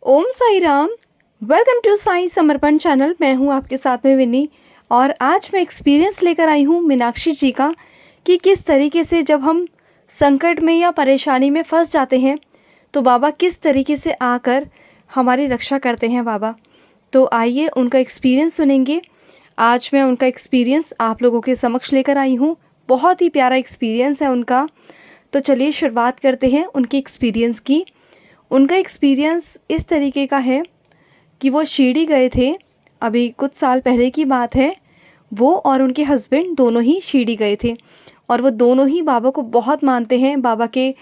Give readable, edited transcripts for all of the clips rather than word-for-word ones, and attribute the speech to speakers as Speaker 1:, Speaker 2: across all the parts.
Speaker 1: Om Sai Ram. Welcome to Sai Samarpan channel. मैं हूं आपके साथ में विनी। और आज मैं एक्सपीरियंस लेकर आई हूं मीनाक्षी जी का कि किस तरीके से जब हम संकट में या परेशानी में फंस जाते हैं तो बाबा किस तरीके से आकर हमारी रक्षा करते हैं बाबा। तो आइए उनका एक्सपीरियंस सुनेंगे। आज मैं उनका एक्सपीरियंस आप लोगों के समक्ष लेकर आई हूँ। बहुत ही प्यारा एक्सपीरियंस है उनका। तो चलिए शुरुआत करते हैं उनके एक्सपीरियंस की। उनका एक्सपीरियंस इस तरीके का है कि वो शिरडी गए थे। अभी कुछ साल पहले की बात है। वो और उनके हस्बैंड दोनों ही शिरडी गए थे और वो दोनों ही बाबा को बहुत मानते हैं। बाबा के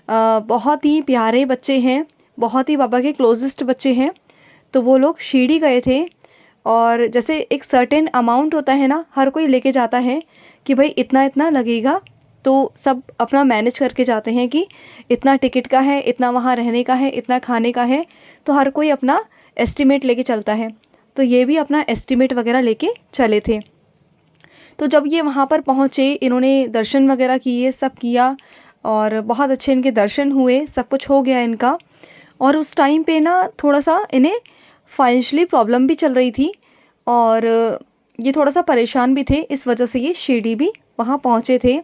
Speaker 1: बहुत ही प्यारे बच्चे हैं, बहुत ही बाबा के क्लोजेस्ट बच्चे हैं। तो वो लोग शिरडी गए थे और जैसे एक सर्टेन अमाउंट होता है ना, हर कोई लेके जाता है कि भाई इतना इतना लगेगा। तो सब अपना मैनेज करके जाते हैं कि इतना टिकट का है, इतना वहाँ रहने का है, इतना खाने का है। तो हर कोई अपना एस्टिमेट लेके चलता है। तो ये भी अपना एस्टिमेट वगैरह लेके चले थे। तो जब ये वहाँ पर पहुँचे, इन्होंने दर्शन वगैरह किए, सब किया और बहुत अच्छे इनके दर्शन हुए, सब कुछ हो गया इनका। और उस टाइम पे ना थोड़ा सा इन्हें फाइनेंशियली प्रॉब्लम भी चल रही थी और ये थोड़ा सा परेशान भी थे। इस वजह से ये शिरडी भी वहाँ पहुँचे थे।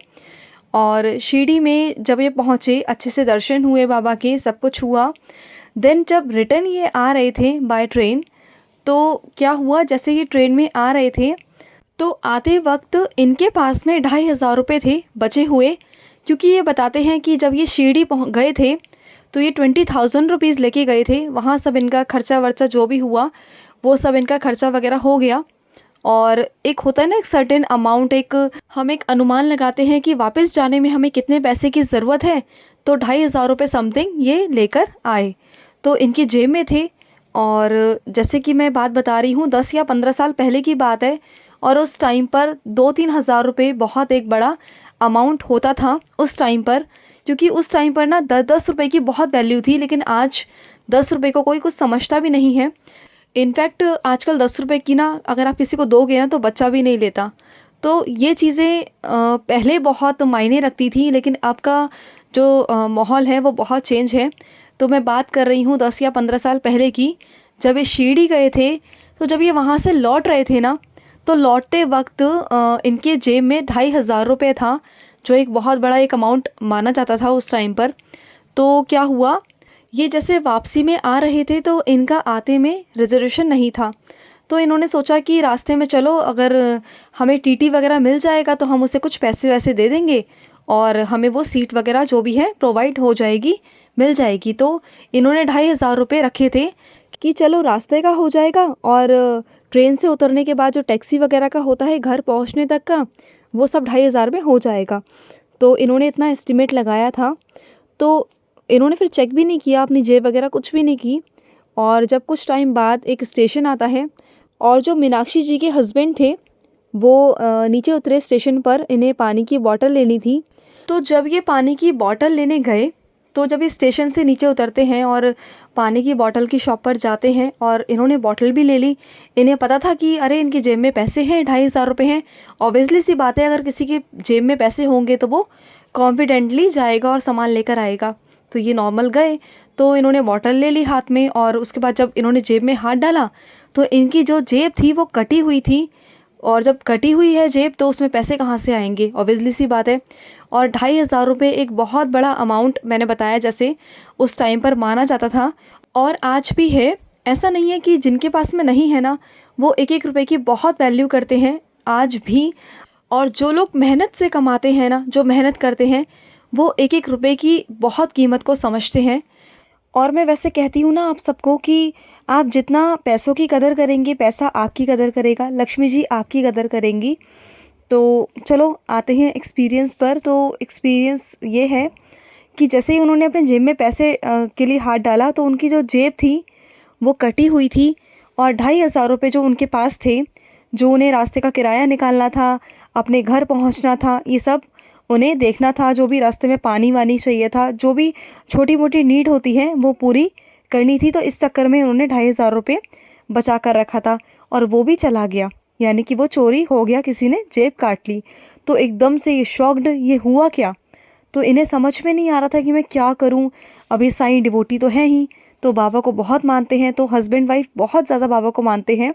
Speaker 1: और शिरडी में जब ये पहुँचे, अच्छे से दर्शन हुए बाबा के, सब कुछ हुआ। देन जब रिटर्न ये आ रहे थे बाय ट्रेन, तो क्या हुआ, जैसे ये ट्रेन में आ रहे थे तो आते वक्त इनके पास में 2,500 रुपये थे बचे हुए। क्योंकि ये बताते हैं कि जब ये शिरडी पहुँच गए थे तो ये 20,000 रुपीज़ लेके गए थे। वहाँ सब इनका खर्चा वर्चा जो भी हुआ वो सब इनका खर्चा वगैरह हो गया। और एक होता है ना, एक सर्टेन अमाउंट, एक हम एक अनुमान लगाते हैं कि वापस जाने में हमें कितने पैसे की ज़रूरत है। तो 2,500 रुपये समथिंग ये लेकर आए। तो इनकी जेब में थे। और जैसे कि मैं बात बता रही हूँ, 10 या 15 साल पहले की बात है। और उस टाइम पर 2-3 हज़ार रुपये बहुत एक बड़ा अमाउंट होता था उस टाइम पर। क्योंकि उस टाइम पर ना 10-10 रुपये की बहुत वैल्यू थी, लेकिन आज 10 रुपये को कोई कुछ समझता भी नहीं है। इनफैक्ट आजकल 10 रुपये की ना अगर आप किसी को दोगे ना तो बच्चा भी नहीं लेता। तो ये चीज़ें पहले बहुत मायने रखती थी, लेकिन अब का जो माहौल है वो बहुत चेंज है। तो मैं बात कर रही हूँ 10 या 15 साल पहले की, जब ये शिरडी गए थे। तो जब ये वहाँ से लौट रहे थे ना, तो लौटते वक्त इनके जेब में 2,500 रुपये था, जो एक बहुत बड़ा एक अमाउंट माना जाता था उस टाइम पर। तो क्या हुआ, ये जैसे वापसी में आ रहे थे तो इनका आते में रिजर्वेशन नहीं था। तो इन्होंने सोचा कि रास्ते में चलो, अगर हमें टीटी वगैरह मिल जाएगा तो हम उसे कुछ पैसे वैसे दे देंगे और हमें वो सीट वगैरह जो भी है प्रोवाइड हो जाएगी, मिल जाएगी। तो इन्होंने 2,500 रुपये रखे थे कि चलो रास्ते का हो जाएगा और ट्रेन से उतरने के बाद जो टैक्सी वगैरह का होता है घर पहुंचने तक का, वो सब 2,500 में हो जाएगा। तो इन्होंने इतना एस्टिमेट लगाया था। तो इन्होंने फिर चेक भी नहीं किया, अपनी जेब वगैरह कुछ भी नहीं की। और जब कुछ टाइम बाद एक स्टेशन आता है और जो मीनाक्षी जी के हस्बैंड थे वो नीचे उतरे स्टेशन पर, इन्हें पानी की बॉटल लेनी थी। तो जब ये पानी की बॉटल लेने गए, तो जब ये स्टेशन से नीचे उतरते हैं और पानी की बॉटल की शॉप पर जाते हैं और इन्होंने बॉटल भी ले ली। इन्हें पता था कि अरे इनकी जेब में पैसे हैं, 2,500 रुपये हैं। ऑब्वियसली सी बात है, अगर किसी की जेब में पैसे होंगे तो वो कॉन्फिडेंटली जाएगा और सामान लेकर आएगा। तो ये नॉर्मल गए, तो इन्होंने बॉटल ले ली हाथ में और उसके बाद जब इन्होंने जेब में हाथ डाला तो इनकी जो जेब थी वो कटी हुई थी। और जब कटी हुई है जेब तो उसमें पैसे कहाँ से आएंगे, ऑब्वियसली सी बात है। और 2,500 रुपये एक बहुत बड़ा अमाउंट, मैंने बताया जैसे उस टाइम पर माना जाता था और आज भी है। ऐसा नहीं है कि जिनके पास में नहीं है ना, वो एक एक रुपये की बहुत वैल्यू करते हैं आज भी। और जो लोग मेहनत से कमाते हैं ना, जो मेहनत करते हैं, वो एक एक रुपये की बहुत कीमत को समझते हैं। और मैं वैसे कहती हूँ ना आप सबको कि आप जितना पैसों की कदर करेंगे, पैसा आपकी कदर करेगा, लक्ष्मी जी आपकी कदर करेंगी। तो चलो आते हैं एक्सपीरियंस पर। तो एक्सपीरियंस ये है कि जैसे ही उन्होंने अपने जेब में पैसे के लिए हाथ डाला तो उनकी जो जेब थी वो कटी हुई थी। और 2,500 रुपये जो उनके पास थे, जो उन्हें रास्ते का किराया निकालना था, अपने घर पहुंचना था, ये सब उन्हें देखना था। जो भी रास्ते में पानी वानी चाहिए था, जो भी छोटी मोटी नीड होती है वो पूरी करनी थी। तो इस चक्कर में उन्होंने 2,500 रुपये बचा कर रखा था और वो भी चला गया, यानी कि वो चोरी हो गया, किसी ने जेब काट ली। तो एकदम से ये शॉक्ड, ये हुआ क्या। तो इन्हें समझ में नहीं आ रहा था कि मैं क्या करूं। अभी साईं डिवोटी तो है ही, तो बाबा को बहुत मानते हैं। तो हस्बैंड वाइफ बहुत ज़्यादा बाबा को मानते हैं।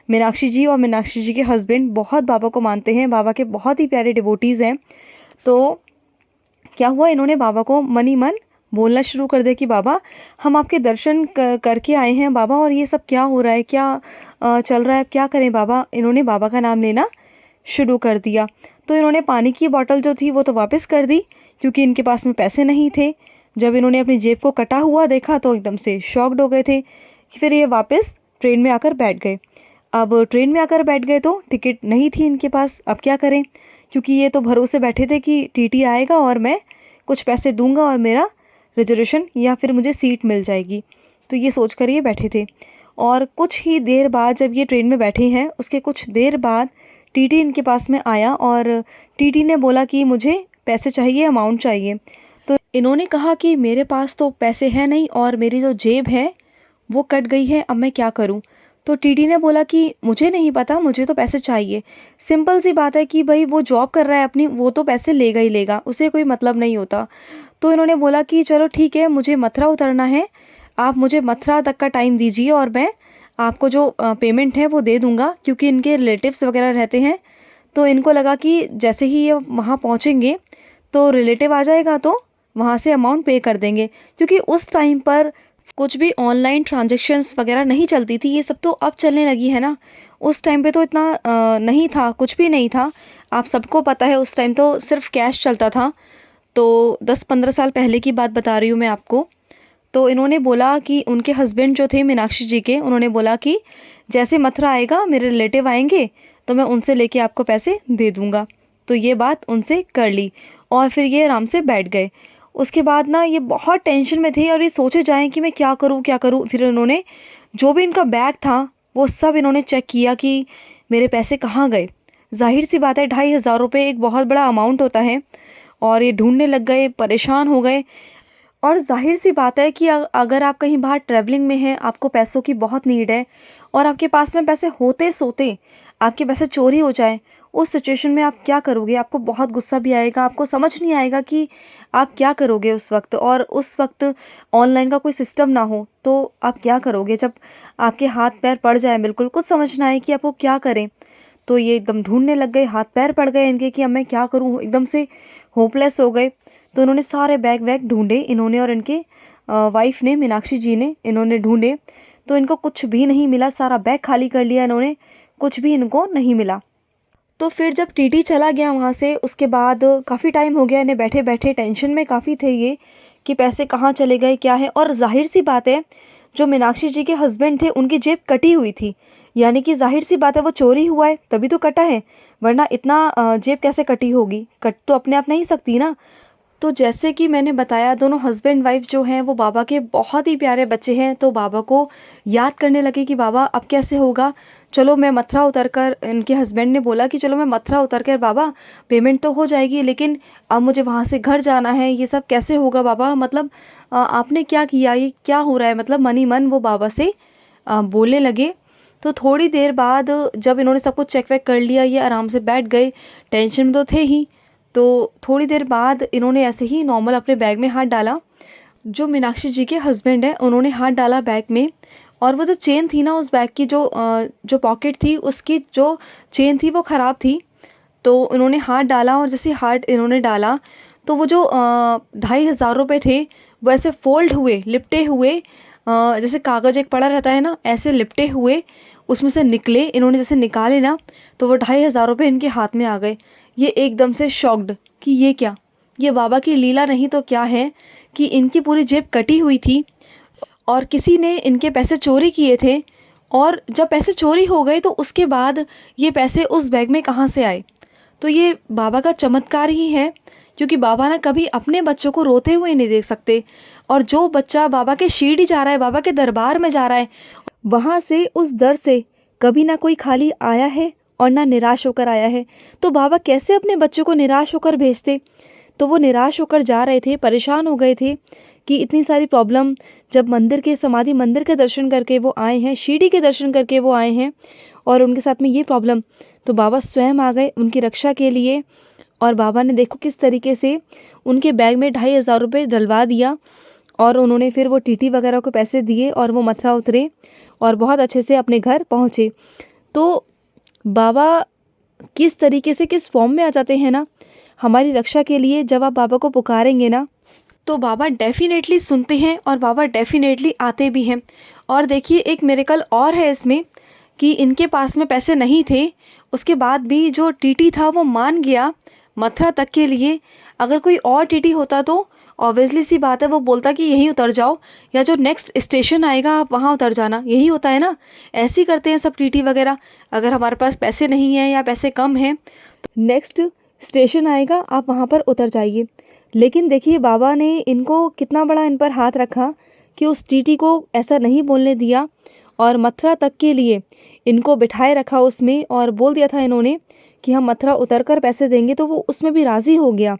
Speaker 1: मीनाक्षी जी और मीनाक्षी जी के हस्बैंड बहुत बाबा को मानते हैं, बाबा के बहुत ही प्यारे डिवोटीज़ हैं। तो क्या हुआ, इन्होंने बाबा को मन ही मन बोलना शुरू कर दिया कि बाबा हम आपके दर्शन करके आए हैं बाबा, और ये सब क्या हो रहा है, क्या चल रहा है, क्या करें बाबा। इन्होंने बाबा का नाम लेना शुरू कर दिया। तो इन्होंने पानी की बोतल जो थी वो तो वापस कर दी, क्योंकि इनके पास में पैसे नहीं थे। जब इन्होंने अपनी जेब को कटा हुआ देखा तो एकदम से शॉक्ड हो गए थे। फिर ये वापस ट्रेन में आकर बैठ गए। अब ट्रेन में आकर बैठ गए तो टिकट नहीं थी इनके पास, अब क्या करें, क्योंकि ये तो भरोसे बैठे थे कि टीटी आएगा और मैं कुछ पैसे दूंगा और मेरा रिजर्वेशन या फिर मुझे सीट मिल जाएगी। तो ये सोच कर ये बैठे थे। और कुछ ही देर बाद जब ये ट्रेन में बैठे हैं, उसके कुछ देर बाद टीटी इनके पास में आया और टीटी ने बोला कि मुझे पैसे चाहिए, अमाउंट चाहिए। तो इन्होंने कहा कि मेरे पास तो पैसे हैं नहीं और मेरी जो जेब है वो कट गई है, अब मैं क्या करूं। तो टीटी ने बोला कि मुझे नहीं पता, मुझे तो पैसे चाहिए। सिंपल सी बात है कि भाई वो जॉब कर रहा है अपनी, वो तो पैसे लेगा ही लेगा, उसे कोई मतलब नहीं होता। तो इन्होंने बोला कि चलो ठीक है, मुझे मथुरा उतरना है, आप मुझे मथुरा तक का टाइम दीजिए और मैं आपको जो पेमेंट है वो दे दूंगा, क्योंकि इनके रिलेटिव्स वगैरह रहते हैं। तो इनको लगा कि जैसे ही ये वहाँ पहुँचेंगे तो रिलेटिव आ जाएगा तो वहाँ से अमाउंट पे कर देंगे, क्योंकि उस टाइम पर कुछ भी ऑनलाइन ट्रांजैक्शंस वगैरह नहीं चलती थी। ये सब तो अब चलने लगी है ना, उस टाइम पे तो इतना नहीं था, कुछ भी नहीं था। आप सबको पता है उस टाइम तो सिर्फ कैश चलता था। तो 10-15 साल पहले की बात बता रही हूँ मैं आपको। तो इन्होंने बोला कि उनके हस्बैंड जो थे मीनाक्षी जी के, उन्होंने बोला कि जैसे मथुरा आएगा मेरे रिलेटिव आएंगे तो मैं उनसे लेके आपको पैसे दे दूँगा। तो ये बात उनसे कर ली और फिर ये आराम से बैठ गए। उसके बाद ना ये बहुत टेंशन में थे और ये सोचे जाएँ कि मैं क्या करूँ क्या करूँ। फिर इन्होंने जो भी इनका बैग था वो सब इन्होंने चेक किया कि मेरे पैसे कहाँ गए। ज़ाहिर सी बात है 2500 एक बहुत बड़ा अमाउंट होता है। और ये ढूंढने लग गए, परेशान हो गए। और ज़ाहिर सी बात है कि अगर आप कहीं बाहर ट्रैवलिंग में हैं, आपको पैसों की बहुत नीड है और आपके पास में पैसे होते सोते आपके पैसे चोरी हो जाए, उस सिचुएशन में आप क्या करोगे। आपको बहुत गुस्सा भी आएगा, आपको समझ नहीं आएगा कि आप क्या करोगे उस वक्त। और उस वक्त ऑनलाइन का कोई सिस्टम ना हो तो आप क्या करोगे। जब आपके हाथ पैर पड़ जाए, बिल्कुल कुछ समझ ना आए कि आपको क्या करें। तो ये एकदम ढूंढने लग गए, हाथ पैर पड़ गए इनके कि अब मैं क्या करूँ, एकदम से होपलेस हो गए। तो इन्होंने सारे बैग वैग ढूंढे, इन्होंने और इनके वाइफ ने, मीनाक्षी जी ने, इन्होंने ढूंढे तो इनको कुछ भी नहीं मिला। सारा बैग खाली कर लिया इन्होंने, कुछ भी इनको नहीं मिला। तो फिर जब टीटी चला गया वहाँ से, उसके बाद काफ़ी टाइम हो गया इन्हें बैठे बैठे, टेंशन में काफ़ी थे ये कि पैसे कहाँ चले गए, क्या है। और जाहिर सी बात है जो मीनाक्षी जी के हस्बैंड थे उनकी जेब कटी हुई थी, यानी कि जाहिर सी बात है वो चोरी हुआ है तभी तो कटा है, वरना इतना जेब कैसे कटी होगी, कट तो अपने आप नहीं सकती ना। तो जैसे कि मैंने बताया, दोनों हस्बैंड वाइफ जो हैं वो बाबा के बहुत ही प्यारे बच्चे हैं। तो बाबा को याद करने लगे कि बाबा अब कैसे होगा, चलो मैं मथुरा उतर कर, इनके हस्बैंड ने बोला कि चलो मैं मथुरा उतर कर बाबा पेमेंट तो हो जाएगी, लेकिन अब मुझे वहाँ से घर जाना है, ये सब कैसे होगा बाबा, मतलब आपने क्या किया, ये क्या हो रहा है। मतलब मन ही मन वो बाबा से बोलने लगे। तो थोड़ी देर बाद जब इन्होंने सब कुछ चेक वेक कर लिया, ये आराम से बैठ गए, टेंशन में तो थे ही। तो थोड़ी देर बाद इन्होंने ऐसे ही नॉर्मल अपने बैग में हाथ डाला। जो मीनाक्षी जी के हस्बैंड हैं उन्होंने हाथ डाला बैग में, और वो जो चेन थी ना उस बैग की, जो पॉकेट थी उसकी जो चेन थी वो ख़राब थी। तो उन्होंने हाथ डाला और जैसे हाथ इन्होंने डाला तो वो जो 2500 थे वो ऐसे फोल्ड हुए, लिपटे हुए, जैसे कागज़ एक पड़ा रहता है ना, ऐसे लिपटे हुए उसमें से निकले। इन्होंने जैसे निकाले ना तो वो 2500 इनके हाथ में आ गए। ये एकदम से शॉक्ड कि ये क्या, ये बाबा की लीला नहीं तो क्या है कि इनकी पूरी जेब कटी हुई थी और किसी ने इनके पैसे चोरी किए थे। और जब पैसे चोरी हो गए तो उसके बाद ये पैसे उस बैग में कहाँ से आए। तो ये बाबा का चमत्कार ही है, क्योंकि बाबा ना कभी अपने बच्चों को रोते हुए नहीं देख सकते। और जो बच्चा बाबा के शिरडी जा रहा है, बाबा के दरबार में जा रहा है, वहाँ से उस दर से कभी ना कोई खाली आया है और ना निराश होकर आया है। तो बाबा कैसे अपने बच्चों को निराश होकर भेजते। तो वो निराश होकर जा रहे थे, परेशान हो गए थे कि इतनी सारी प्रॉब्लम, जब मंदिर के, समाधि मंदिर के दर्शन करके वो आए हैं, शिरडी के दर्शन करके वो आए हैं और उनके साथ में ये प्रॉब्लम। तो बाबा स्वयं आ गए उनकी रक्षा के लिए। और बाबा ने देखो किस तरीके से उनके बैग में 2500 डलवा दिया और उन्होंने फिर वो टीटी वगैरह को पैसे दिए और वो मथुरा उतरे और बहुत अच्छे से अपने घर पहुँचे। तो बाबा किस तरीके से, किस फॉर्म में आ जाते हैं ना हमारी रक्षा के लिए। जब आप बाबा को पुकारेंगे ना तो बाबा डेफिनेटली सुनते हैं और बाबा डेफिनेटली आते भी हैं। और देखिए एक मिरेकल और है इसमें कि इनके पास में पैसे नहीं थे, उसके बाद भी जो टीटी था वो मान गया मथुरा तक के लिए। अगर कोई और टीटी होता तो ऑब्वियसली सी बात है वो बोलता कि यहीं उतर जाओ या जो नेक्स्ट स्टेशन आएगा आप वहाँ उतर जाना, यही होता है ना। ऐसे ही करते हैं सब टीटी वगैरह। अगर हमारे पास पैसे नहीं हैं या पैसे कम हैं तो नेक्स्ट स्टेशन आएगा आप वहाँ पर उतर जाइए। लेकिन देखिए बाबा ने इनको कितना बड़ा इन पर हाथ रखा कि उस टीटी को ऐसा नहीं बोलने दिया और मथुरा तक के लिए इनको बिठाए रखा उसमें और बोल दिया था इन्होंने कि हम मथुरा उतर कर पैसे देंगे, तो वो उसमें भी राज़ी हो गया।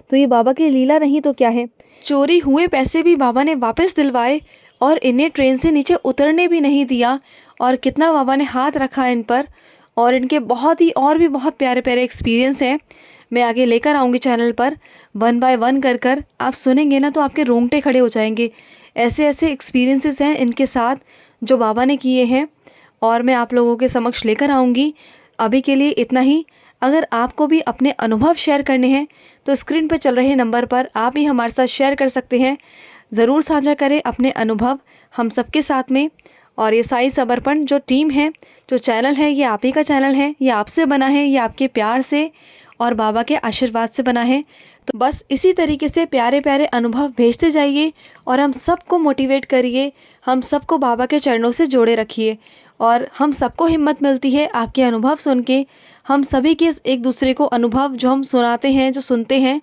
Speaker 1: तो ये बाबा की लीला नहीं तो क्या है। चोरी हुए पैसे भी बाबा ने वापस दिलवाए और इन्हें ट्रेन से नीचे उतरने भी नहीं दिया। और कितना बाबा ने हाथ रखा इन पर। और इनके बहुत ही और भी बहुत प्यारे प्यारे एक्सपीरियंस हैं, मैं आगे लेकर आऊँगी चैनल पर वन बाय वन कर आप सुनेंगे ना तो आपके रोंगटे खड़े हो जाएंगे। ऐसे ऐसे एक्सपीरियंसेस हैं इनके साथ जो बाबा ने किए हैं और मैं आप लोगों के समक्ष लेकर आऊँगी। अभी के लिए इतना ही। अगर आपको भी अपने अनुभव शेयर करने हैं तो स्क्रीन पर चल रहे नंबर पर आप भी हमारे साथ शेयर कर सकते हैं। ज़रूर साझा करें अपने अनुभव हम सबके साथ में। और ये साई समर्पण जो टीम है, जो चैनल है, ये आप ही का चैनल है, ये आपसे बना है, ये आपके प्यार से और बाबा के आशीर्वाद से बना है। तो बस इसी तरीके से प्यारे प्यारे अनुभव भेजते जाइए और हम सबको मोटिवेट करिए, हम सबको बाबा के चरणों से जोड़े रखिए। और हम सबको हिम्मत मिलती है आपके अनुभव सुन के। हम सभी के एक दूसरे को अनुभव जो हम सुनाते हैं, जो सुनते हैं,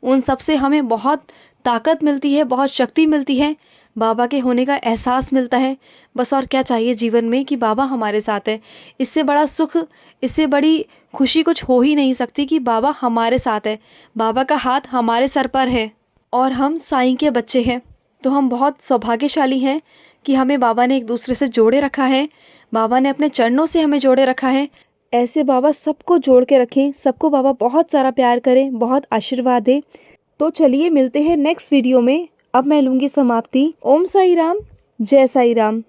Speaker 1: उन सब से हमें बहुत ताकत मिलती है, बहुत शक्ति मिलती है, बाबा के होने का एहसास मिलता है। बस और क्या चाहिए जीवन में कि बाबा हमारे साथ है। इससे बड़ा सुख, इससे बड़ी खुशी कुछ हो ही नहीं सकती कि बाबा हमारे साथ है, बाबा का हाथ हमारे सर पर है और हम साईं के बच्चे हैं। तो हम बहुत सौभाग्यशाली हैं कि हमें बाबा ने एक दूसरे से जोड़े रखा है, बाबा ने अपने चरणों से हमें जोड़े रखा है। ऐसे बाबा सबको जोड़ के रखें, सबको बाबा बहुत सारा प्यार करें, बहुत आशीर्वाद दें। तो चलिए मिलते हैं नेक्स्ट वीडियो में। अब मैं लूँगी समाप्ति। ओम साई राम, जय साई राम।